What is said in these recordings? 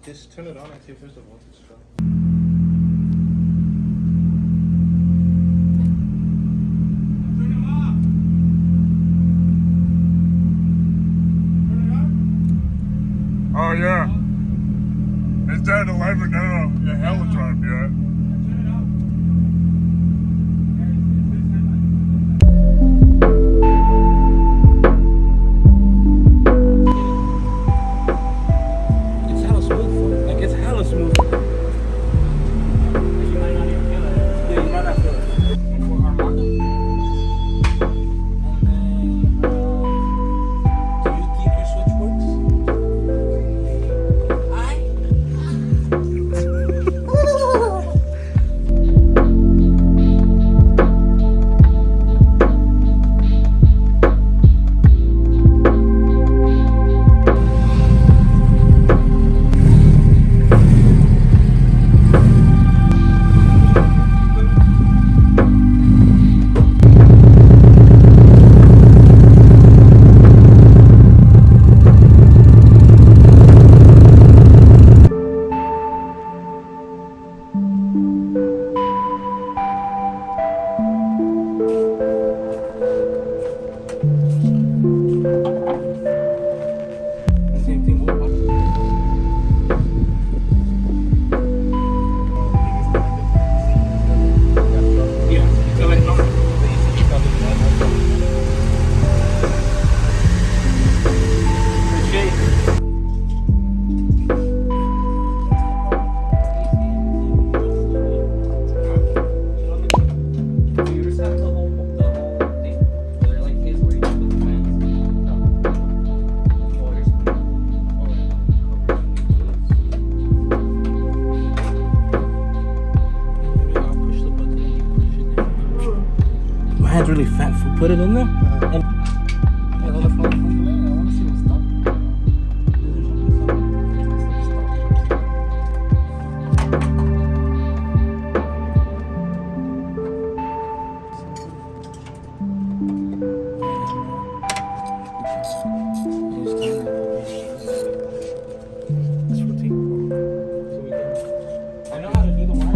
Just turn it on and see if there's a voltage drop. Oh yeah. It's down 11 now. Yeah, hell of time, yeah. It's hella smooth. Like, it's hella smooth. You might not even feel it. Yeah, you might not feel it. Do you think your switch works? Same thing. Yeah, so like the ECG probably my hand's really fat. If we put it in there, and I know how to do the one.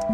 Hope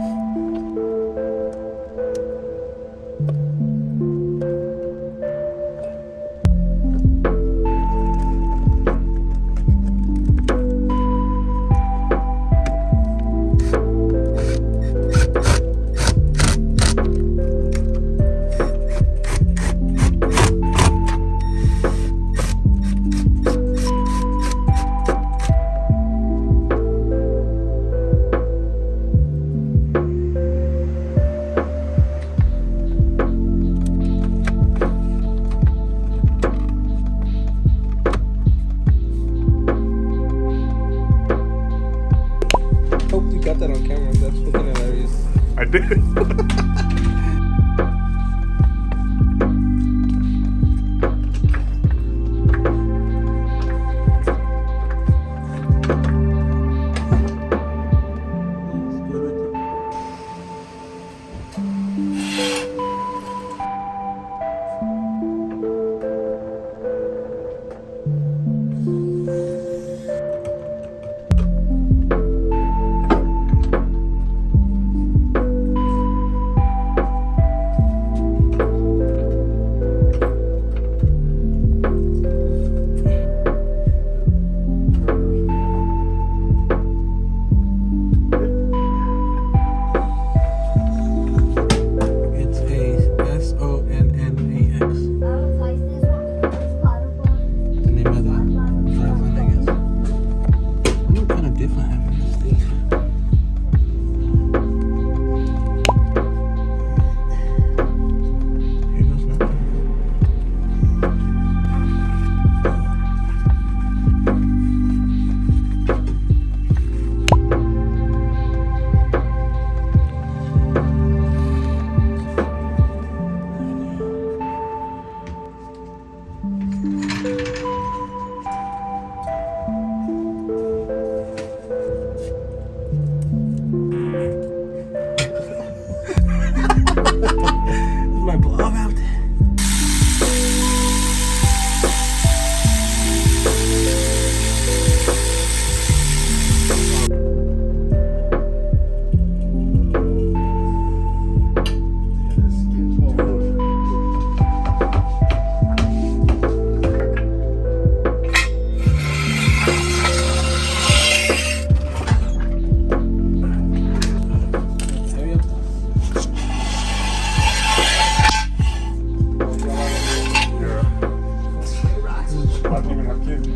you got that on camera. That's fucking hilarious. I did. It's a SONNAX. The name of the driver, I guess. It look kind of different having this thing. Here goes nothing. It's my blob out there. Hurry up. Yeah. I don't even have kids.